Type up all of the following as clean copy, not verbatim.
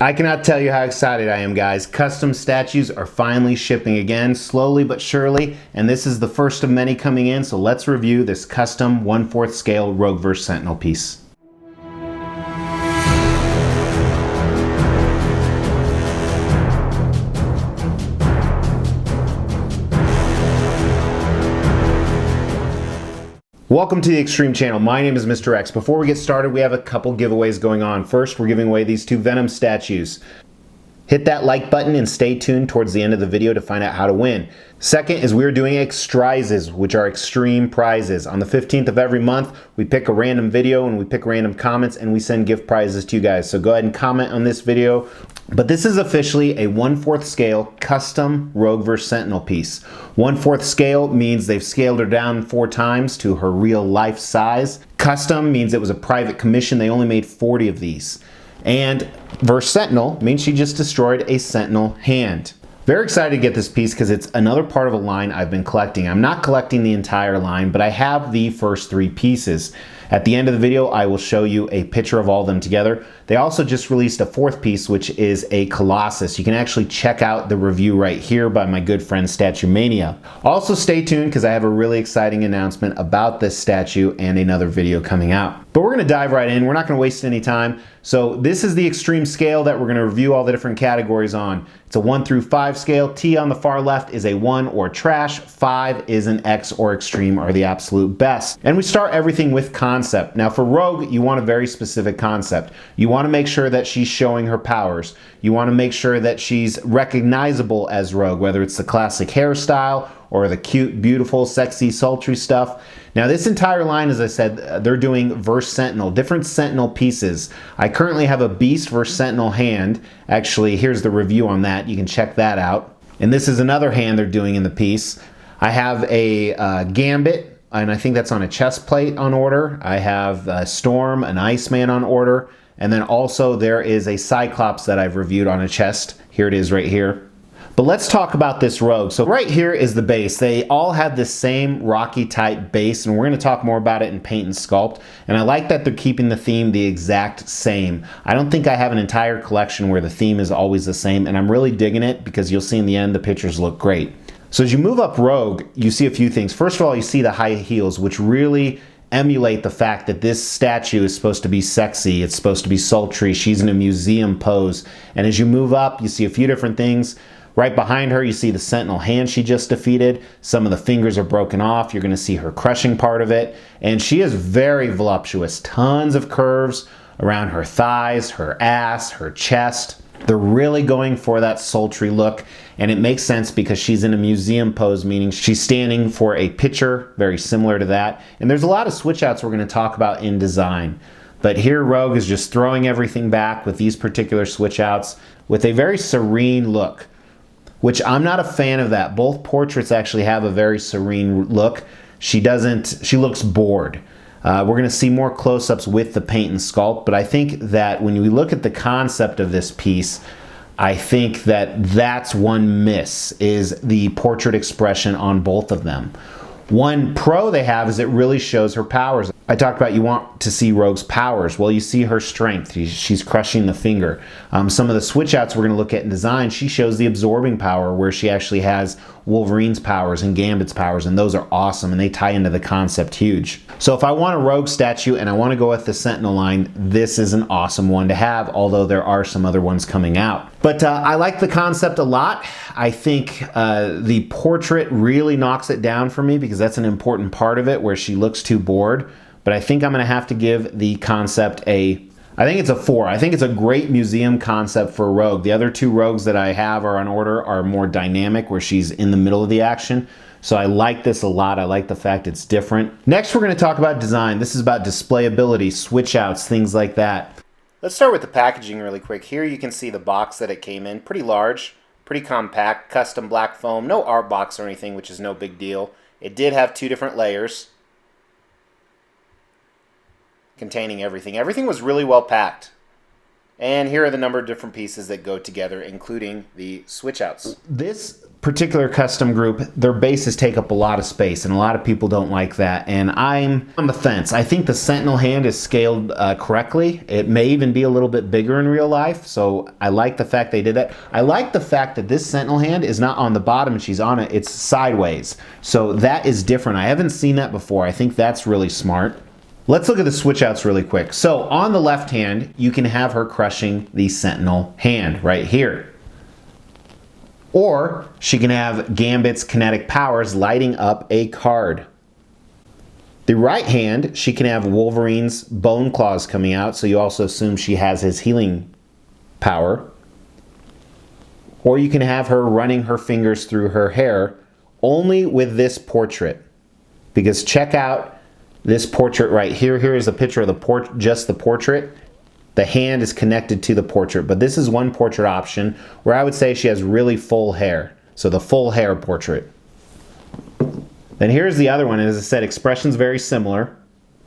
I cannot tell you how excited I am, guys. Custom statues are finally shipping again, slowly but surely, and this is the first of many coming in, so let's review this custom 1/4 scale Rogueverse Sentinel piece. Welcome to the Extreme Channel. My name is Mr. X. Before we get started, we have a couple giveaways going on. First, we're giving away these two Venom statues. Hit that like button and stay tuned towards the end of the video to find out how to win. Second is we're doing Extrizes, which are extreme prizes. On the 15th of every month, we pick a random video and we pick random comments and we send gift prizes to you guys. So go ahead and comment on this video. But this is officially a 1/4 scale custom Rogueverse Sentinel piece. 1/4 scale means they've scaled her down 4 times to her real life size. Custom means it was a private commission. They only made 40 of these. And Verse Sentinel means she just destroyed a Sentinel hand. Very excited to get this piece because it's another part of a line I've been collecting. I'm not collecting the entire line, but I have the first 3 pieces. At the end of the video, I will show you a picture of all of them together. They also just released a 4th piece, which is a Colossus. You can actually check out the review right here by my good friend Statue Mania. Also stay tuned because I have a really exciting announcement about this statue and another video coming out. But we're going to dive right in. We're not going to waste any time. So this is the extreme scale that we're going to review all the different categories on. It's a 1 through 5 scale. T on the far left is a 1 or trash. 5 is an X or extreme or the absolute best. And we start everything with concept. Now for Rogue, you want a very specific concept. You want to make sure that she's showing her powers. You want to make sure that she's recognizable as Rogue, whether it's the classic hairstyle or the cute, beautiful, sexy, sultry stuff. Now this entire line, as I said, they're doing Verse Sentinel, different Sentinel pieces. I currently have a Beast Verse Sentinel hand. Actually, here's the review on that. You can check that out. And this is another hand they're doing in the piece. I have a Gambit, and I think that's on a chest plate on order. I have a Storm, an Iceman on order. And then also there is a Cyclops that I've reviewed on a chest. Here it is right here. But let's talk about this Rogue. So right here is the base. They all have the same Rocky type base, and we're going to talk more about it in paint and sculpt. And I like that they're keeping the theme the exact same. I don't think I have an entire collection where the theme is always the same, and I'm really digging it because you'll see in the end the pictures look great. So as you move up Rogue, you see a few things. First of all, you see the high heels, which really emulate the fact that this statue is supposed to be sexy. It's supposed to be sultry. She's in a museum pose. And as you move up, you see a few different things. Right behind her, you see the Sentinel hand she just defeated. Some of the fingers are broken off. You're going to see her crushing part of it. And she is very voluptuous. Tons of curves around her thighs, her ass, her chest. They're really going for that sultry look. And it makes sense because she's in a museum pose, meaning she's standing for a picture, very similar to that. And there's a lot of switch outs we're going to talk about in design. But here Rogue is just throwing everything back with these particular switch outs with a very serene look, which I'm not a fan of that. Both portraits actually have a very serene look. She looks bored. We're going to see more close-ups with the paint and sculpt, but I think that when we look at the concept of this piece, I think that that's one miss, is the portrait expression on both of them. One pro they have is it really shows her powers. I talked about you want to see Rogue's powers. Well, you see her strength. She's crushing the finger. Some of the switch outs we're going to look at in design, she shows the absorbing power where she actually has Wolverine's powers and Gambit's powers, and those are awesome, and they tie into the concept huge. So if I want a Rogue statue and I want to go with the Sentinel line, this is an awesome one to have, although there are some other ones coming out. But I like the concept a lot. I think the portrait really knocks it down for me because that's an important part of it where she looks too bored. But I think I'm going to have to give the concept I think it's a 4. I think it's a great museum concept for Rogue. The other 2 Rogues that I have are on order are more dynamic, where she's in the middle of the action. So I like this a lot. I like the fact it's different. Next, we're going to talk about design. This is about displayability, switch outs, things like that. Let's start with the packaging really quick. Here you can see the box that it came in. Pretty large, pretty compact, custom black foam. No art box or anything, which is no big deal. It did have 2 different layers containing everything. Everything was really well packed. And here are the number of different pieces that go together, including the switch outs. This particular custom group, their bases take up a lot of space, and a lot of people don't like that, and I'm on the fence. I think the Sentinel hand is scaled correctly. It may even be a little bit bigger in real life, so I like the fact they did that. I like the fact that this Sentinel hand is not on the bottom and she's on it, it's sideways. So that is different. I haven't seen that before. I think that's really smart. Let's look at the switch outs really quick. So on the left hand, you can have her crushing the Sentinel hand right here. Or she can have Gambit's kinetic powers lighting up a card. The right hand, she can have Wolverine's bone claws coming out, so you also assume she has his healing power. Or you can have her running her fingers through her hair, only with this portrait. Because check out this portrait right here. Here is a picture of the just the portrait. The hand is connected to the portrait, but this is one portrait option where I would say she has really full hair. So the full hair portrait. Then here's the other one. As I said, expression's very similar,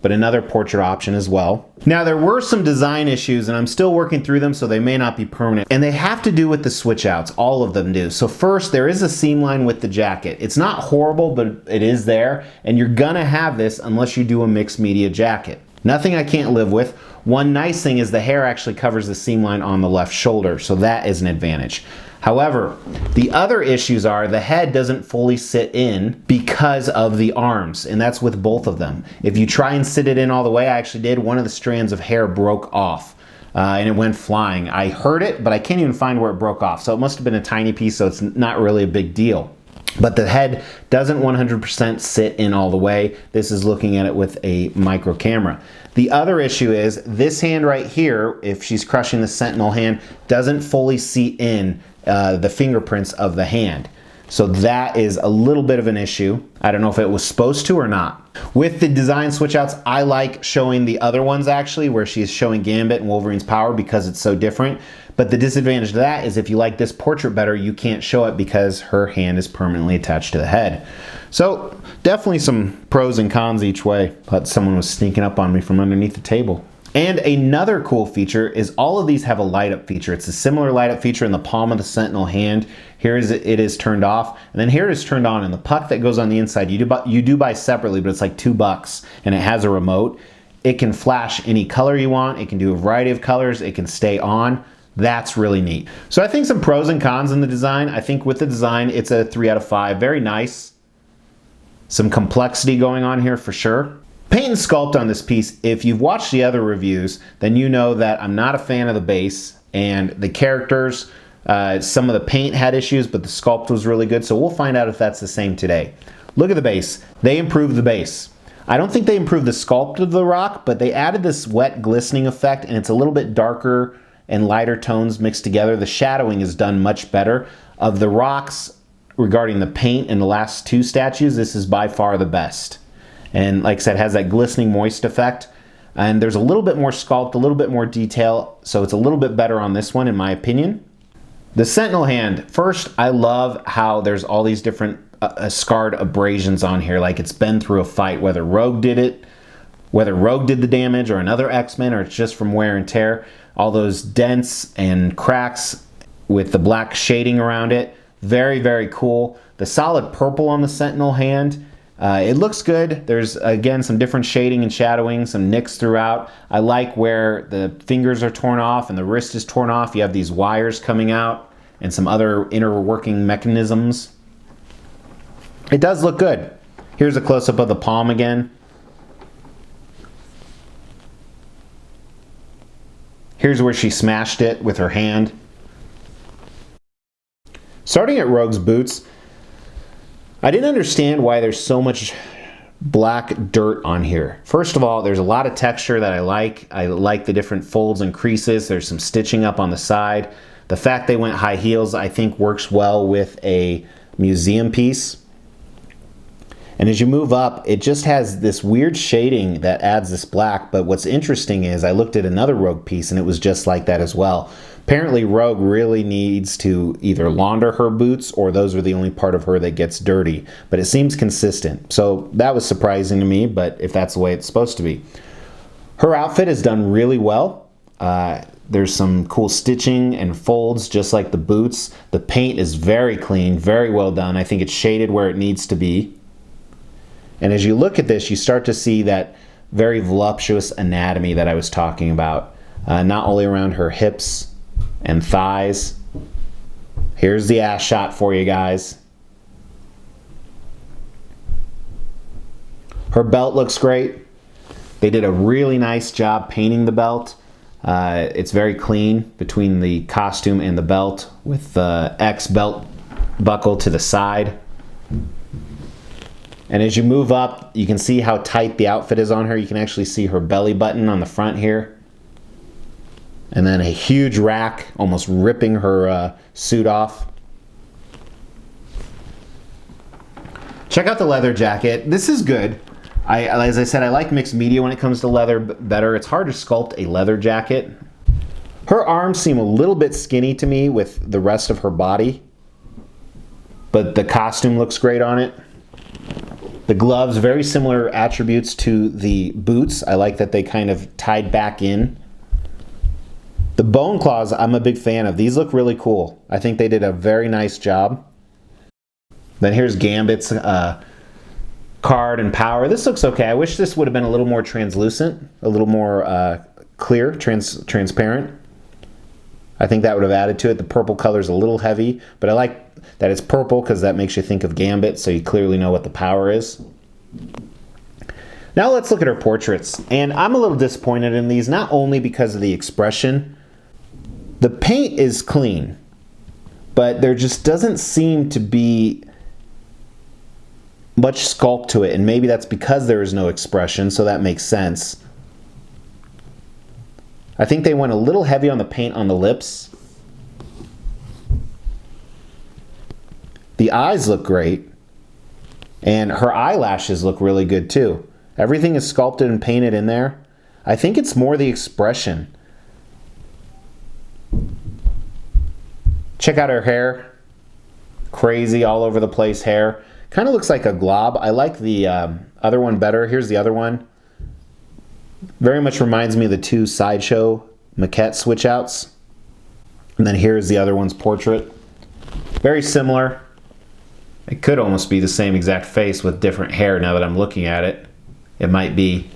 but another portrait option as well. Now there were some design issues and I'm still working through them, so they may not be permanent. And they have to do with the switch outs. All of them do. So first, there is a seam line with the jacket. It's not horrible, but it is there. And you're gonna have this unless you do a mixed media jacket. Nothing I can't live with. One nice thing is the hair actually covers the seam line on the left shoulder, so that is an advantage. However, the other issues are the head doesn't fully sit in because of the arms, and that's with both of them. If you try and sit it in all the way, I actually did, one of the strands of hair broke off and it went flying. I heard it, but I can't even find where it broke off, so it must have been a tiny piece, so it's not really a big deal. But the head doesn't 100% sit in all the way. This is looking at it with a micro camera. The other issue is this hand right here, if she's crushing the Sentinel hand, doesn't fully seat in the fingerprints of the hand. So that is a little bit of an issue. I don't know if it was supposed to or not. With the design switch outs, I like showing the other ones actually, where she's showing Gambit and Wolverine's power because it's so different. But the disadvantage to that is if you like this portrait better, you can't show it because her hand is permanently attached to the head. So definitely some pros and cons each way. But someone was sneaking up on me from underneath the table. And another cool feature is all of these have a light up feature. It's a similar light up feature in the palm of the Sentinel hand. Here it is turned off, and then here it is turned on. And the puck that goes on the inside, you do buy separately, but it's like $2, and it has a remote. It can flash any color you want. It can do a variety of colors. It can stay on. That's really neat. So I think some pros and cons in the design. I think with the design, it's a 3 out of 5. Very nice. Some complexity going on here for sure. Paint and sculpt on this piece, if you've watched the other reviews, then you know that I'm not a fan of the base and the characters. Some of the paint had issues, but the sculpt was really good. So we'll find out if that's the same today. Look at the base. They improved the base. I don't think they improved the sculpt of the rock, but they added this wet glistening effect, and it's a little bit darker and lighter tones mixed together. The shadowing is done much better. Of the rocks regarding the paint in the last two statues, this is by far the best. And like I said, it has that glistening moist effect. And there's a little bit more sculpt, a little bit more detail, so it's a little bit better on this one in my opinion. The Sentinel hand, first, I love how there's all these different scarred abrasions on here, like it's been through a fight, whether Rogue did it, whether Rogue did the damage or another X-Men, or it's just from wear and tear. All those dents and cracks with the black shading around it. Very, very cool. The solid purple on the Sentinel hand, it looks good. There's, again, some different shading and shadowing, some nicks throughout. I like where the fingers are torn off and the wrist is torn off. You have these wires coming out and some other inner working mechanisms. It does look good. Here's a close-up of the palm again. Here's where she smashed it with her hand. Starting at Rogue's boots, I didn't understand why there's so much black dirt on here. First of all, there's a lot of texture that I like. I like the different folds and creases. There's some stitching up on the side. The fact they went high heels, I think, works well with a museum piece. And as you move up, it just has this weird shading that adds this black. But what's interesting is I looked at another Rogue piece and it was just like that as well. Apparently Rogue really needs to either launder her boots, or those are the only part of her that gets dirty. But it seems consistent. So that was surprising to me, but if that's the way it's supposed to be. Her outfit is done really well. There's some cool stitching and folds just like the boots. The paint is very clean, very well done. I think it's shaded where it needs to be. And as you look at this, you start to see that very voluptuous anatomy that I was talking about. Not only around her hips and thighs. Here's the ass shot for you guys. Her belt looks great. They did a really nice job painting the belt. It's very clean between the costume and the belt with the X belt buckle to the side. And as you move up, you can see how tight the outfit is on her. You can actually see her belly button on the front here. And then a huge rack almost ripping her suit off. Check out the leather jacket. This is good. As I said, I like mixed media when it comes to leather better. It's hard to sculpt a leather jacket. Her arms seem a little bit skinny to me with the rest of her body, but the costume looks great on it. The gloves, very similar attributes to the boots. I like that they kind of tied back in. The bone claws, I'm a big fan of. These look really cool. I think they did a very nice job. Then here's Gambit's card and power. This looks okay. I wish this would have been a little more translucent, a little more clear, transparent. I think that would have added to it. The purple color is a little heavy, but I like that it's purple because that makes you think of Gambit, so you clearly know what the power is. Now let's look at her portraits. And I'm a little disappointed in these, not only because of the expression. The paint is clean, but there just doesn't seem to be much sculpt to it, and maybe that's because there is no expression, so that makes sense. I think they went a little heavy on the paint on the lips. The eyes look great, and her eyelashes look really good too. Everything is sculpted and painted in there. I think it's more the expression. Check out her hair. Crazy all over the place hair. Kind of looks like a glob. I like the other one better. Here's the other one. Very much reminds me of the two Sideshow maquette switch outs. And then here's the other one's portrait. Very similar. It could almost be the same exact face with different hair now that I'm looking at it. It might be.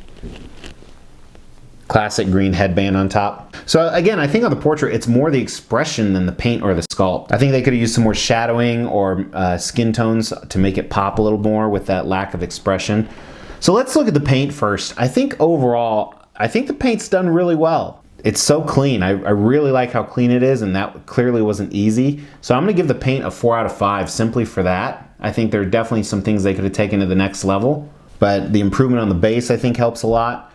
Classic green headband on top. So again, I think on the portrait, it's more the expression than the paint or the sculpt. I think they could have used some more shadowing or skin tones to make it pop a little more with that lack of expression. So let's look at the paint first. I think overall, I think the paint's done really well. It's so clean. I really like how clean it is, and that clearly wasn't easy. So I'm gonna give the paint a 4 out of 5 simply for that. I think there are definitely some things they could have taken to the next level, but the improvement on the base I think helps a lot.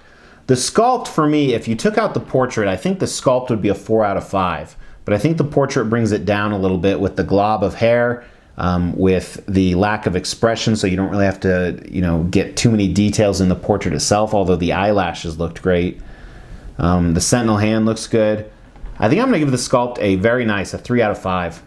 The sculpt for me, if you took out the portrait, I think the sculpt would be a 4 out of 5. But I think the portrait brings it down a little bit with the glob of hair, with the lack of expression, so you don't really have to, get too many details in the portrait itself, although the eyelashes looked great. The sentinel hand looks good. I think I'm going to give the sculpt a very nice, a 3 out of 5.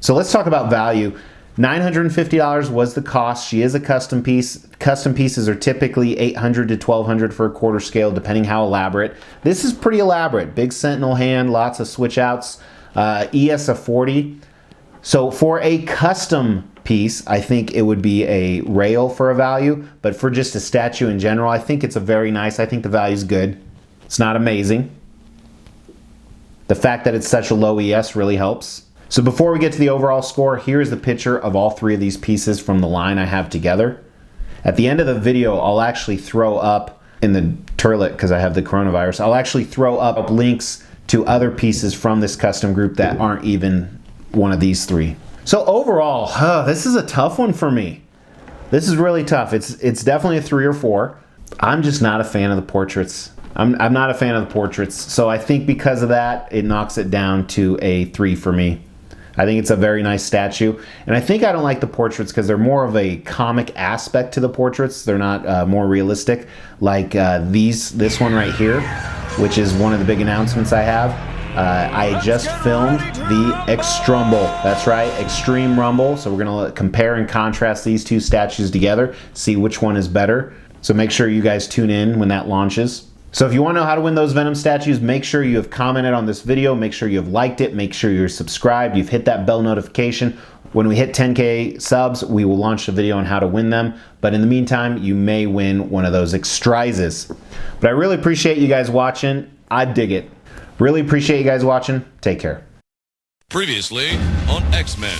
So let's talk about value. $950 was the cost. She is a custom piece. Custom pieces are typically $800 to $1,200 for a quarter scale, depending how elaborate. This is pretty elaborate. Big sentinel hand, lots of switch outs, ES of 40. So for a custom piece, I think it would be a rail for a value, but for just a statue in general, I think it's a very nice. I think the value is good. It's not amazing. The fact that it's such a low ES really helps. So before we get to the overall score, here is the picture of all 3 of these pieces from the line I have together. At the end of the video, I'll actually throw up in the turlet, because I have the coronavirus, I'll actually throw up links to other pieces from this custom group that aren't even one of these 3. So overall, this is a tough one for me. This is really tough. It's definitely a 3 or 4. I'm just not a fan of the portraits. I'm not a fan of the portraits, so I think because of that, it knocks it down to a 3 for me. I think it's a very nice statue, and I think I don't like the portraits because they're more of a comic aspect to the portraits. They're not more realistic like this one right here, which is one of the big announcements I have. I just filmed the Extrumble. That's right, Extreme Rumble. So we're going to compare and contrast these 2 statues together, see which one is better. So make sure you guys tune in when that launches. So if you want to know how to win those Venom statues, make sure you have commented on this video, make sure you have liked it, make sure you're subscribed, you've hit that bell notification. When we hit 10K subs, we will launch a video on how to win them. But in the meantime, you may win one of those Extrizes. But I really appreciate you guys watching. I dig it. Really appreciate you guys watching. Take care. Previously on X-Men.